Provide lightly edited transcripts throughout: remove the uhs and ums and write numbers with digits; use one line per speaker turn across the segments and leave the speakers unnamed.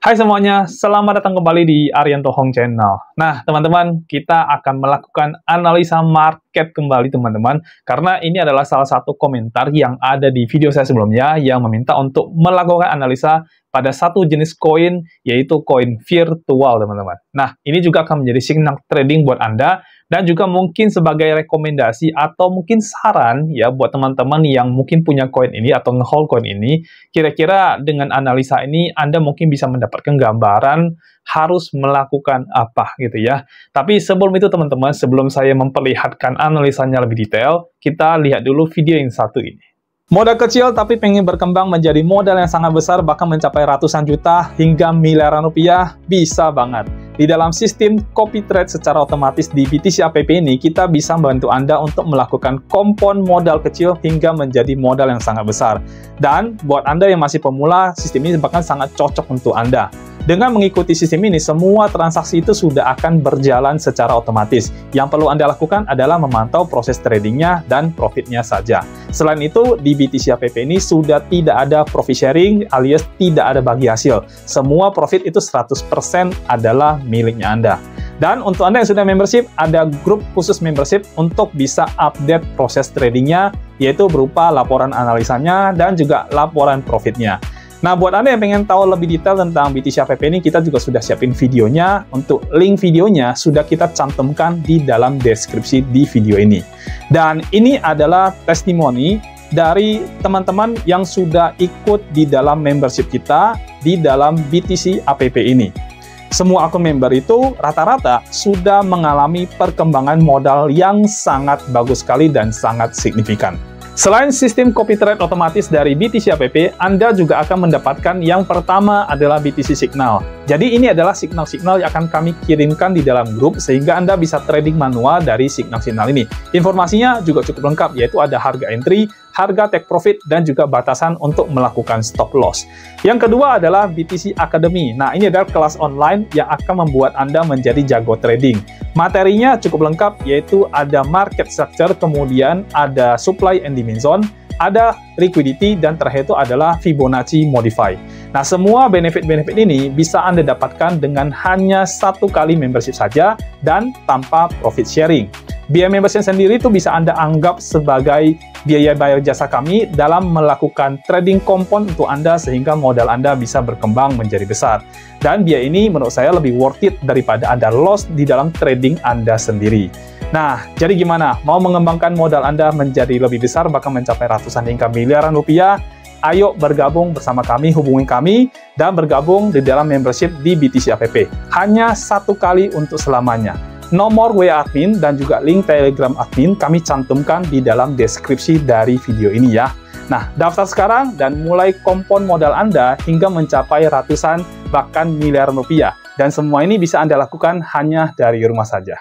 Hai semuanya, selamat datang kembali di Arianto Hong Channel. Nah, teman-teman, kita akan melakukan analisa market kembali, teman-teman. Karena ini adalah salah satu komentar yang ada di video saya sebelumnya yang meminta untuk melakukan analisa pada satu jenis koin, yaitu koin virtual, teman-teman. Nah, ini juga akan menjadi signal trading buat Anda, dan juga mungkin sebagai rekomendasi atau mungkin saran ya buat teman-teman yang mungkin punya koin ini atau nge-hold koin ini. Kira-kira dengan analisa ini Anda mungkin bisa mendapatkan gambaran harus melakukan apa gitu ya. Tapi sebelum itu teman-teman, sebelum saya memperlihatkan analisanya lebih detail, kita lihat dulu video yang satu ini. Modal kecil tapi pengen berkembang menjadi modal yang sangat besar, bahkan mencapai ratusan juta hingga miliaran rupiah, bisa banget. Di dalam sistem copy trade secara otomatis di BTC App ini, kita bisa membantu Anda untuk melakukan kompon modal kecil hingga menjadi modal yang sangat besar. Dan buat Anda yang masih pemula, sistem ini bahkan sangat cocok untuk Anda. Dengan mengikuti sistem ini, semua transaksi itu sudah akan berjalan secara otomatis. Yang perlu Anda lakukan adalah memantau proses tradingnya dan profitnya saja. Selain itu, di BTC App ini sudah tidak ada profit sharing alias tidak ada bagi hasil. Semua profit itu 100% adalah miliknya Anda. Dan untuk Anda yang sudah membership, ada grup khusus membership untuk bisa update proses tradingnya, yaitu berupa laporan analisanya dan juga laporan profitnya. Nah, buat Anda yang pengen tahu lebih detail tentang BTC App ini, kita juga sudah siapin videonya. Untuk link videonya sudah kita cantumkan di dalam deskripsi di video ini. Dan ini adalah testimoni dari teman-teman yang sudah ikut di dalam membership kita di dalam BTC App ini. Semua akun member itu rata-rata sudah mengalami perkembangan modal yang sangat bagus sekali dan sangat signifikan. Selain sistem copy trade otomatis dari BTC App, Anda juga akan mendapatkan yang pertama adalah BTC Signal. Jadi ini adalah signal-signal yang akan kami kirimkan di dalam grup sehingga Anda bisa trading manual dari signal-signal ini. Informasinya juga cukup lengkap, yaitu ada harga entry, harga take profit, dan juga batasan untuk melakukan stop loss. Yang kedua adalah BTC Academy. Nah, ini adalah kelas online yang akan membuat Anda menjadi jago trading. Materinya cukup lengkap, yaitu ada market structure, kemudian ada supply and demand zone, ada liquidity, dan terakhir itu adalah Fibonacci Modify. Nah, semua benefit-benefit ini bisa Anda dapatkan dengan hanya satu kali membership saja dan tanpa profit sharing. Biaya membership sendiri itu bisa Anda anggap sebagai biaya bayar jasa kami dalam melakukan trading kompon untuk Anda sehingga modal Anda bisa berkembang menjadi besar. Dan biaya ini menurut saya lebih worth it daripada Anda loss di dalam trading Anda sendiri. Nah, jadi gimana? Mau mengembangkan modal Anda menjadi lebih besar, bahkan mencapai ratusan hingga miliaran rupiah? Ayo bergabung bersama kami, hubungi kami, dan bergabung di dalam membership di BTC App. Hanya satu kali untuk selamanya. Nomor WA admin dan juga link Telegram admin kami cantumkan di dalam deskripsi dari video ini ya. Nah, daftar sekarang dan mulai kompon modal Anda hingga mencapai ratusan bahkan miliaran rupiah. Dan semua ini bisa Anda lakukan hanya dari rumah saja.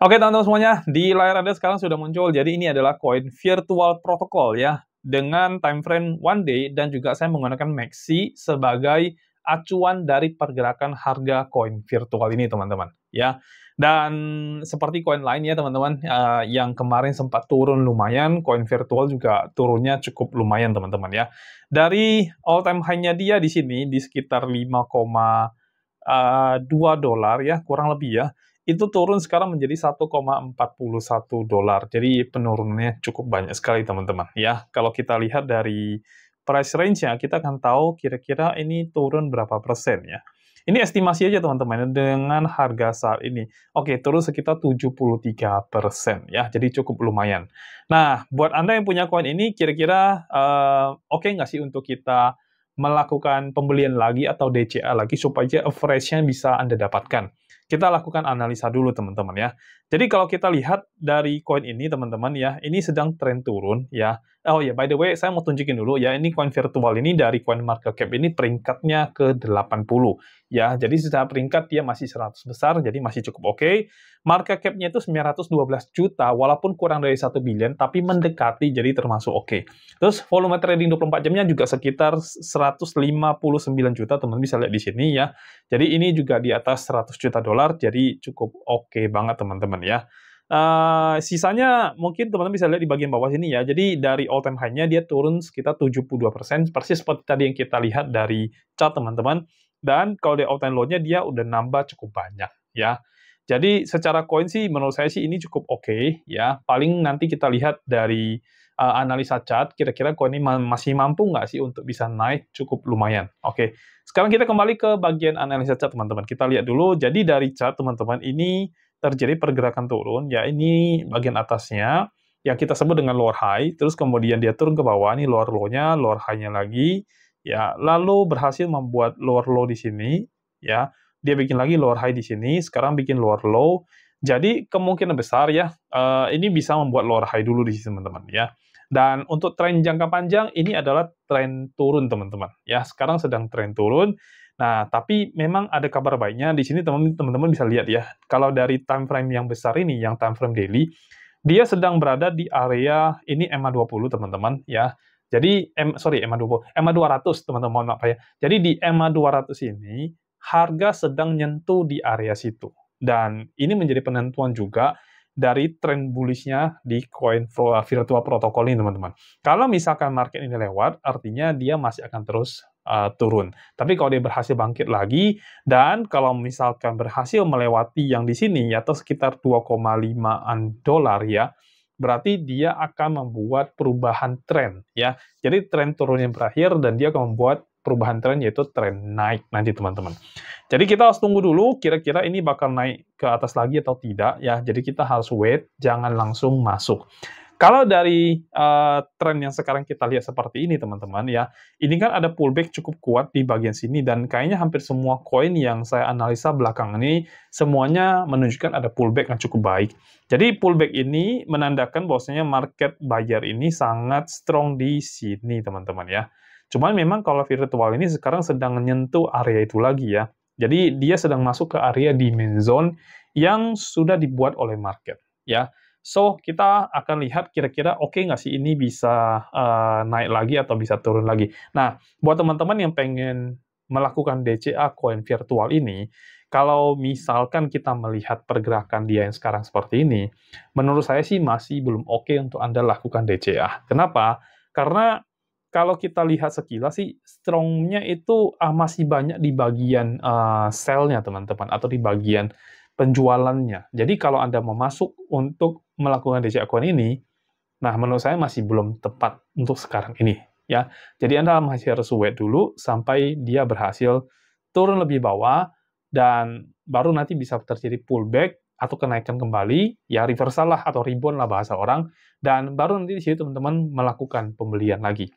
Oke teman-teman semuanya, di layar Anda sekarang sudah muncul. Jadi ini adalah koin virtual protocol ya, dengan time frame one day, dan juga saya menggunakan MACD sebagai acuan dari pergerakan harga koin virtual ini teman-teman ya. Dan seperti koin lain ya teman-teman, yang kemarin sempat turun lumayan, koin virtual juga turunnya cukup lumayan teman-teman ya. Dari all time high-nya dia di sini di sekitar 5,2 dolar ya, kurang lebih ya. Itu turun sekarang menjadi 1,41 dolar. Jadi penurunannya cukup banyak sekali teman-teman ya. Kalau kita lihat dari price range-nya, kita akan tahu kira-kira ini turun berapa persen ya. Ini estimasi aja teman-teman dengan harga saat ini. Oke, turun sekitar 73% ya. Jadi cukup lumayan. Nah, buat Anda yang punya koin ini, kira-kira oke nggak sih untuk kita melakukan pembelian lagi atau DCA lagi supaya average-nya bisa Anda dapatkan? Kita lakukan analisa dulu teman-teman ya. Jadi kalau kita lihat dari koin ini teman-teman ya, ini sedang tren turun ya. Oh ya, by the way, saya mau tunjukin dulu ya, ini koin virtual ini dari coin market cap ini peringkatnya ke 80 ya. Jadi secara peringkat dia masih 100 besar, jadi masih cukup oke. Market cap-nya itu 912 juta, walaupun kurang dari 1 billion, tapi mendekati, jadi termasuk oke. Terus volume trading 24 jamnya juga sekitar 159 juta, teman-teman bisa lihat di sini ya. Jadi ini juga di atas 100 juta dolar, jadi cukup oke banget teman-teman ya. Sisanya mungkin teman-teman bisa lihat di bagian bawah sini ya. Jadi dari all time high-nya dia turun sekitar 72%, persis seperti tadi yang kita lihat dari chart teman-teman. dan kalau di all time low-nya dia udah nambah cukup banyak ya. Jadi secara koin sih menurut saya sih ini cukup oke ya. Paling nanti kita lihat dari analisa chart, kira-kira koin ini masih mampu nggak sih untuk bisa naik cukup lumayan. Oke, sekarang kita kembali ke bagian analisa chart teman-teman. Kita lihat dulu, jadi dari chart teman-teman ini terjadi pergerakan turun, ya ini bagian atasnya, yang kita sebut dengan lower high, terus kemudian dia turun ke bawah, ini lower low-nya, lower high-nya lagi, ya, lalu berhasil membuat lower low di sini, ya, dia bikin lagi lower high di sini, sekarang bikin lower low, jadi kemungkinan besar ya, ini bisa membuat lower high dulu di sini teman-teman, ya. Dan untuk tren jangka panjang, ini adalah tren turun teman-teman, ya, sekarang sedang tren turun. Nah, tapi memang ada kabar baiknya, di sini teman-teman bisa lihat ya, kalau dari time frame yang besar ini, yang time frame daily, dia sedang berada di area ini EMA 20 teman-teman ya. Jadi EMA 20, EMA 200 teman-teman, maaf ya. Jadi di EMA 200 ini harga sedang nyentuh di area situ. Dan ini menjadi penentuan juga dari tren bullish-nya di koin virtual protokol ini teman-teman. Kalau misalkan market ini lewat, artinya dia masih akan terus turun. Tapi kalau dia berhasil bangkit lagi, dan kalau misalkan berhasil melewati yang di sini, atau sekitar 2,5-an dolar ya, berarti dia akan membuat perubahan tren ya. Jadi tren turunnya berakhir dan dia akan membuat perubahan tren, yaitu tren naik nanti teman-teman. Jadi kita harus tunggu dulu kira-kira ini bakal naik ke atas lagi atau tidak ya. Jadi kita harus wait, jangan langsung masuk. Kalau dari tren yang sekarang kita lihat seperti ini teman-teman ya, ini kan ada pullback cukup kuat di bagian sini dan kayaknya hampir semua koin yang saya analisa belakangan ini semuanya menunjukkan ada pullback yang cukup baik. Jadi pullback ini menandakan bahwasanya market buyer ini sangat strong di sini teman-teman ya. Cuman memang kalau virtual ini sekarang sedang menyentuh area itu lagi ya. Jadi dia sedang masuk ke area demand zone yang sudah dibuat oleh market ya. So, kita akan lihat kira-kira oke nggak sih ini bisa naik lagi atau bisa turun lagi. Nah, buat teman-teman yang pengen melakukan DCA koin virtual ini, kalau misalkan kita melihat pergerakan dia yang sekarang seperti ini, menurut saya sih masih belum oke untuk Anda lakukan DCA. Kenapa? Karena kalau kita lihat sekilas sih, strong-nya itu masih banyak di bagian sell-nya teman-teman, atau di bagian penjualannya. Jadi kalau Anda mau masuk untuk melakukan DCA coin ini, nah menurut saya masih belum tepat untuk sekarang ini ya. Jadi Anda masih harus wait dulu sampai dia berhasil turun lebih bawah dan baru nanti bisa terjadi pullback atau kenaikan kembali, ya reversal lah atau rebound lah bahasa orang, dan baru nanti di situ teman-teman melakukan pembelian lagi.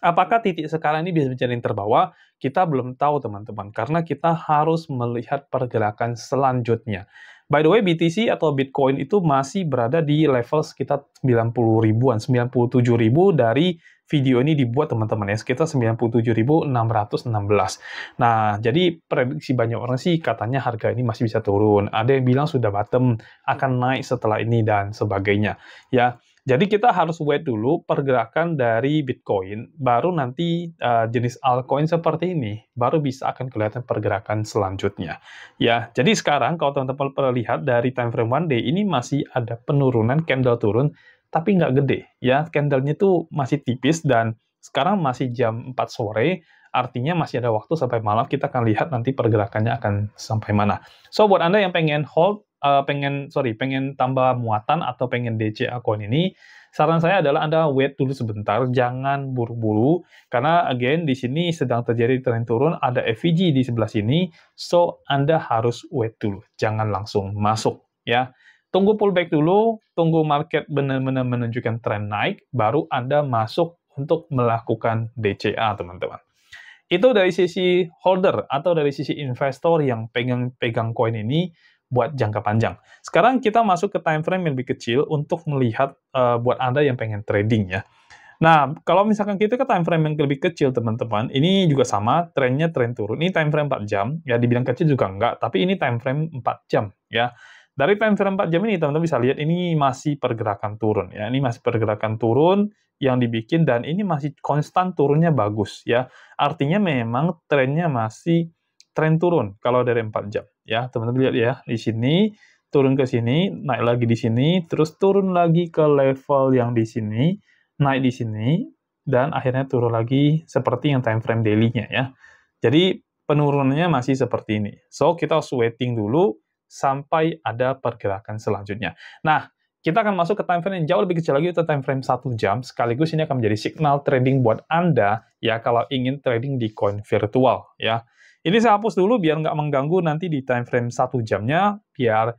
Apakah titik sekarang ini bisa menjadi yang terbawa? Kita belum tahu, teman-teman, karena kita harus melihat pergerakan selanjutnya. By the way, BTC atau Bitcoin itu masih berada di level sekitar 90 ribuan, 97 ribu dari video ini dibuat, teman-teman, ya, sekitar 97.616. Nah, jadi prediksi banyak orang sih katanya harga ini masih bisa turun. Ada yang bilang sudah bottom, akan naik setelah ini, dan sebagainya. Ya, jadi kita harus wait dulu pergerakan dari Bitcoin, baru nanti jenis altcoin seperti ini, baru bisa akan kelihatan pergerakan selanjutnya. Ya, jadi sekarang kalau teman-teman pernah lihat dari time frame one day, ini masih ada penurunan, candle turun, tapi nggak gede. Ya, candle-nya itu masih tipis, dan sekarang masih jam 4 sore, artinya masih ada waktu sampai malam, kita akan lihat nanti pergerakannya akan sampai mana. So, buat Anda yang pengen hold, pengen tambah muatan atau pengen DCA coin ini, saran saya adalah Anda wait dulu sebentar, jangan buru-buru, karena again di sini sedang terjadi tren turun, ada FVG di sebelah sini, so Anda harus wait dulu, jangan langsung masuk ya. Tunggu pullback dulu, tunggu market benar-benar menunjukkan tren naik, baru Anda masuk untuk melakukan DCA, teman-teman. Itu dari sisi holder atau dari sisi investor yang pegang koin ini buat jangka panjang. Sekarang kita masuk ke time frame yang lebih kecil untuk melihat buat Anda yang pengen trading ya. Nah, kalau misalkan kita ke time frame yang lebih kecil, teman-teman, ini juga sama, trennya tren turun. Ini time frame 4 jam, ya dibilang kecil juga enggak, tapi ini time frame 4 jam ya. Dari time frame 4 jam ini, teman-teman bisa lihat ini masih pergerakan turun ya. Ini masih pergerakan turun yang dibikin, dan ini masih konstan turunnya bagus ya. Artinya memang trennya masih tren turun kalau dari 4 jam ya. Teman-teman lihat ya, di sini turun ke sini, naik lagi di sini, terus turun lagi ke level yang di sini, naik di sini, dan akhirnya turun lagi seperti yang time frame daily-nya ya. Jadi penurunannya masih seperti ini. So, kita harus waiting dulu sampai ada pergerakan selanjutnya. Nah, kita akan masuk ke time frame yang jauh lebih kecil lagi, itu time frame 1 jam, sekaligus ini akan menjadi signal trading buat Anda, ya, kalau ingin trading di koin virtual, ya. Ini saya hapus dulu biar nggak mengganggu nanti di time frame 1 jamnya, biar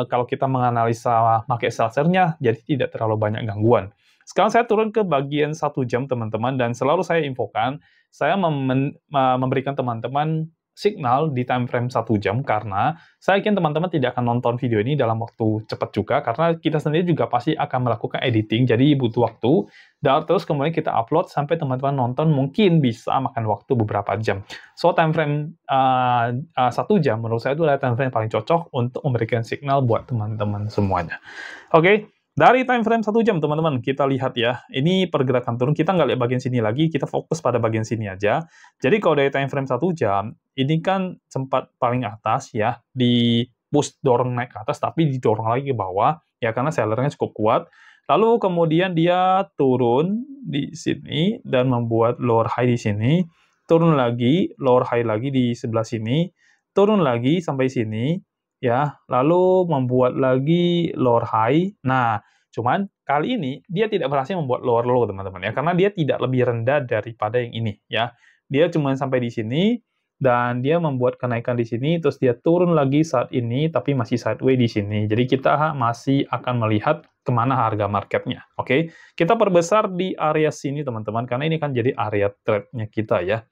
kalau kita menganalisa market structure-nya, jadi tidak terlalu banyak gangguan. Sekarang saya turun ke bagian 1 jam, teman-teman, dan selalu saya infokan, saya memberikan teman-teman signal di time frame 1 jam, karena saya yakin teman-teman tidak akan nonton video ini dalam waktu cepat juga, karena kita sendiri juga pasti akan melakukan editing, jadi butuh waktu, dan terus kemudian kita upload sampai teman-teman nonton mungkin bisa makan waktu beberapa jam. So, time frame 1 jam menurut saya itu adalah time frame yang paling cocok untuk memberikan signal buat teman-teman semuanya. Oke. Dari time frame 1 jam, teman-teman, kita lihat ya. Ini pergerakan turun, kita nggak lihat bagian sini lagi, kita fokus pada bagian sini aja. Jadi kalau dari time frame 1 jam, ini kan sempat paling atas ya, di push dorong naik ke atas, tapi didorong lagi ke bawah, ya karena sellernya cukup kuat. Lalu kemudian dia turun di sini, dan membuat lower high di sini, turun lagi, lower high lagi di sebelah sini, turun lagi sampai sini, ya, lalu membuat lagi lower high. Nah, cuman kali ini dia tidak berhasil membuat lower low, teman-teman, ya, karena dia tidak lebih rendah daripada yang ini, ya. Dia cuma sampai di sini, dan dia membuat kenaikan di sini, terus dia turun lagi saat ini, tapi masih sideways di sini. Jadi kita masih akan melihat kemana harga marketnya, oke? Kita perbesar di area sini, teman-teman, karena ini kan jadi area trade-nya kita, ya.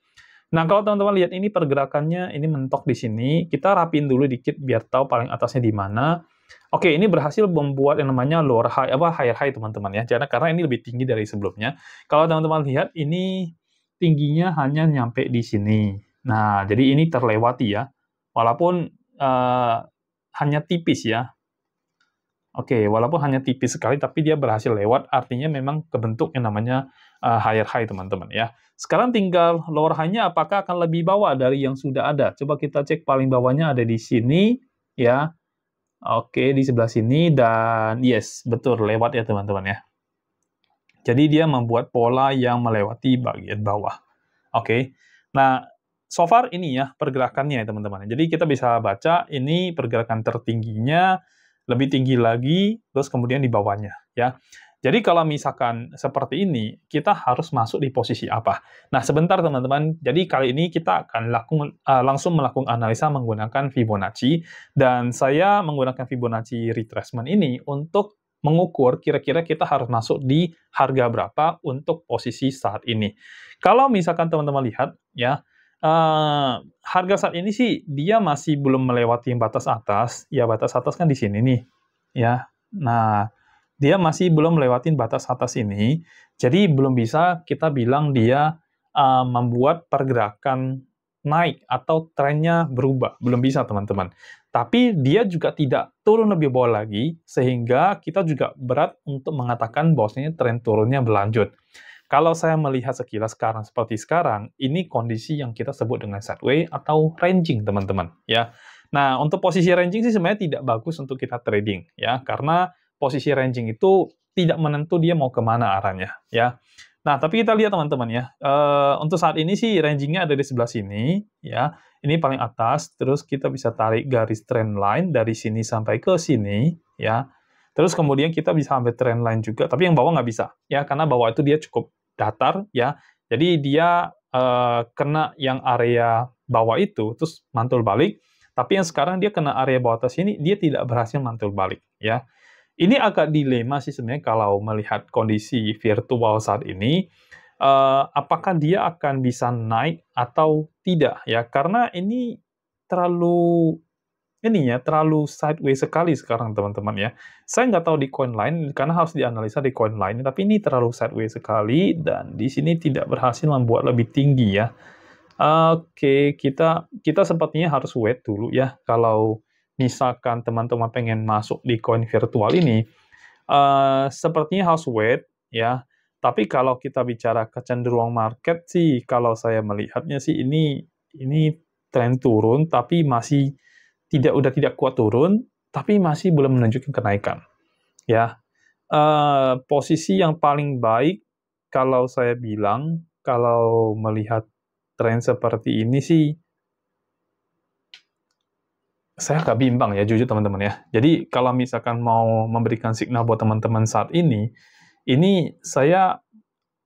Nah, kalau teman-teman lihat ini pergerakannya, ini mentok di sini, kita rapiin dulu dikit biar tahu paling atasnya di mana. Oke, ini berhasil membuat yang namanya lower high, higher high, teman-teman ya. Karena ini lebih tinggi dari sebelumnya. Kalau teman-teman lihat, ini tingginya hanya nyampe di sini. Nah, jadi ini terlewati ya. Walaupun hanya tipis ya. Oke, walaupun hanya tipis sekali, tapi dia berhasil lewat, artinya memang kebentuk yang namanya higher high, teman-teman, ya. Sekarang tinggal lower high-nya apakah akan lebih bawah dari yang sudah ada. Coba kita cek paling bawahnya ada di sini, ya. Oke, di sebelah sini, dan yes, betul, lewat ya, teman-teman, ya. Jadi dia membuat pola yang melewati bagian bawah. Oke, nah, so far ini ya pergerakannya ya, teman-teman. Jadi kita bisa baca ini pergerakan tertingginya, lebih tinggi lagi, terus kemudian di bawahnya, ya. Jadi kalau misalkan seperti ini, kita harus masuk di posisi apa? Nah, sebentar teman-teman. Jadi kali ini kita akan langsung melakukan analisa menggunakan Fibonacci, dan saya menggunakan Fibonacci retracement ini untuk mengukur kira-kira kita harus masuk di harga berapa untuk posisi saat ini. Kalau misalkan teman-teman lihat, ya, harga saat ini sih dia masih belum melewati batas atas. Ya, batas atas kan di sini nih, ya. Nah, dia masih belum melewati batas atas ini, jadi belum bisa kita bilang dia membuat pergerakan naik atau trennya berubah. Belum bisa, teman-teman. Tapi dia juga tidak turun lebih bawah lagi, sehingga kita juga berat untuk mengatakan bahwasanya tren turunnya berlanjut. Kalau saya melihat sekilas sekarang seperti sekarang, ini kondisi yang kita sebut dengan sideways atau ranging, teman-teman, ya. Nah, untuk posisi ranging sih sebenarnya tidak bagus untuk kita trading, ya, karena posisi ranging itu tidak menentu dia mau kemana arahnya, ya. Nah, tapi kita lihat, teman-teman, ya, untuk saat ini sih ranging-nya ada di sebelah sini, ya. Ini paling atas, terus kita bisa tarik garis trend line dari sini sampai ke sini, ya. Terus kemudian kita bisa ambil trend line juga, tapi yang bawah nggak bisa, ya, karena bawah itu dia cukup datar, ya. Jadi dia kena yang area bawah itu, terus mantul balik, tapi yang sekarang dia kena area bawah atas ini, dia tidak berhasil mantul balik, ya. Ini agak dilema sih sebenarnya kalau melihat kondisi virtual saat ini, apakah dia akan bisa naik atau tidak, ya. Karena ini terlalu terlalu sideways sekali sekarang, teman-teman, ya. Saya nggak tahu di koin lain, karena harus dianalisa di koin lain, tapi ini terlalu sideways sekali, dan di sini tidak berhasil membuat lebih tinggi, ya. Oke, kita sepertinya harus wait dulu, ya. Kalau misalkan teman-teman pengen masuk di koin virtual ini, sepertinya harus wait, ya. Tapi kalau kita bicara kecenderungan market sih, kalau saya melihatnya sih ini tren turun, tapi masih udah tidak kuat turun, tapi masih belum menunjukkan kenaikan, ya. Posisi yang paling baik kalau saya bilang, kalau melihat tren seperti ini sih, saya agak bimbang ya, jujur teman-teman ya. Jadi kalau misalkan mau memberikan signal buat teman-teman saat ini saya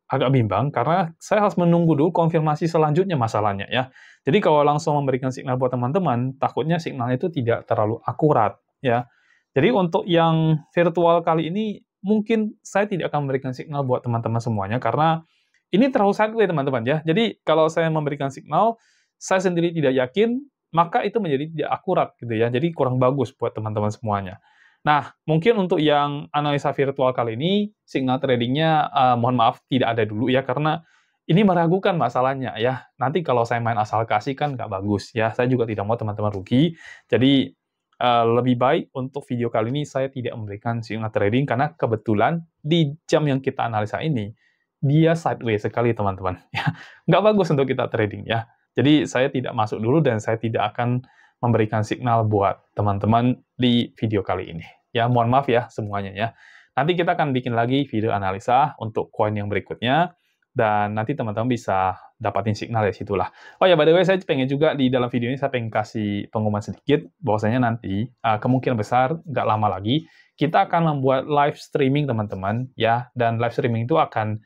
agak bimbang karena saya harus menunggu dulu konfirmasi selanjutnya masalahnya ya. Jadi kalau langsung memberikan signal buat teman-teman, takutnya signalnya itu tidak terlalu akurat ya. Jadi untuk yang virtual kali ini, mungkin saya tidak akan memberikan signal buat teman-teman semuanya karena ini terlalu sideways teman-teman ya. Jadi kalau saya memberikan signal, saya sendiri tidak yakin, maka itu menjadi tidak akurat gitu ya. Jadi kurang bagus buat teman-teman semuanya. Nah, mungkin untuk yang analisa virtual kali ini, signal tradingnya, mohon maaf tidak ada dulu ya, karena ini meragukan masalahnya ya. Nanti kalau saya main asal kasih kan nggak bagus ya. Saya juga tidak mau teman-teman rugi. Jadi, lebih baik untuk video kali ini saya tidak memberikan signal trading, karena kebetulan di jam yang kita analisa ini, dia sideways sekali teman-teman. Ya, nggak bagus untuk kita trading ya. Jadi saya tidak masuk dulu dan saya tidak akan memberikan signal buat teman-teman di video kali ini. Ya, mohon maaf ya semuanya ya. Nanti kita akan bikin lagi video analisa untuk koin yang berikutnya, dan nanti teman-teman bisa dapatin signal dari situlah. Oh ya, by the way, saya pengen juga di dalam video ini saya pengen kasih pengumuman sedikit, bahwasanya nanti kemungkinan besar nggak lama lagi kita akan membuat live streaming teman-teman ya, dan live streaming itu akan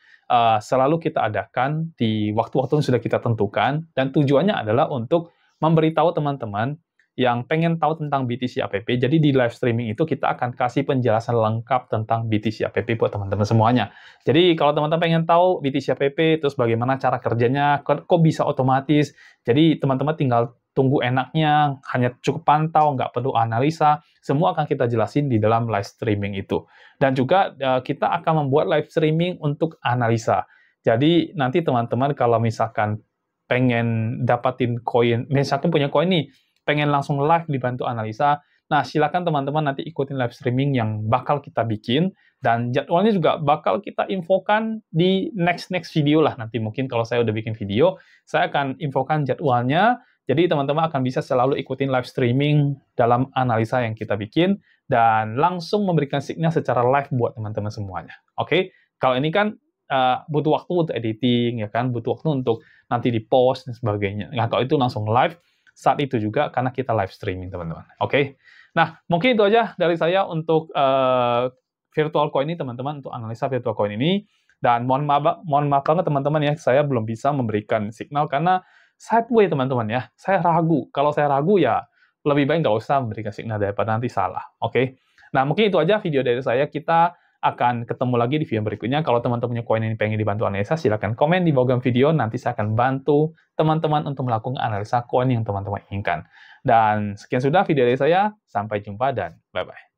selalu kita adakan di waktu-waktu yang sudah kita tentukan, dan tujuannya adalah untuk memberitahu teman-teman yang pengen tahu tentang BTC APP. Jadi di live streaming itu kita akan kasih penjelasan lengkap tentang BTC APP buat teman-teman semuanya. Jadi kalau teman-teman pengen tahu BTC APP, terus bagaimana cara kerjanya, kok bisa otomatis, jadi teman-teman tinggal tunggu enaknya, hanya cukup pantau, nggak perlu analisa, semua akan kita jelasin di dalam live streaming itu. Dan juga kita akan membuat live streaming untuk analisa. Jadi nanti teman-teman kalau misalkan pengen dapatin koin, misalkan punya koin nih, pengen langsung live dibantu analisa, nah silakan teman-teman nanti ikutin live streaming yang bakal kita bikin, dan jadwalnya juga bakal kita infokan di next video lah. Nanti mungkin kalau saya udah bikin video, saya akan infokan jadwalnya, jadi teman-teman akan bisa selalu ikutin live streaming dalam analisa yang kita bikin, dan langsung memberikan signal secara live buat teman-teman semuanya. Oke? Kalau ini kan butuh waktu untuk editing, ya kan? Butuh waktu untuk nanti di-post dan sebagainya. Nah, kalau itu langsung live, saat itu juga karena kita live streaming, teman-teman. Oke? Nah, mungkin itu aja dari saya untuk virtual coin ini, teman-teman, untuk analisa virtual coin ini. Dan mohon maaf banget, teman-teman, ya, saya belum bisa memberikan signal karena sideways, teman-teman, ya. Saya ragu. Kalau saya ragu, ya lebih baik nggak usah memberikan signal daripada nanti salah. Oke? Nah, mungkin itu aja video dari saya. Kita akan ketemu lagi di video berikutnya. Kalau teman-teman punya koin ini pengen dibantu analisa, silahkan komen di bawah video. Nanti saya akan bantu teman-teman untuk melakukan analisa koin yang teman-teman inginkan. Dan sekian sudah video dari saya. Sampai jumpa dan bye-bye.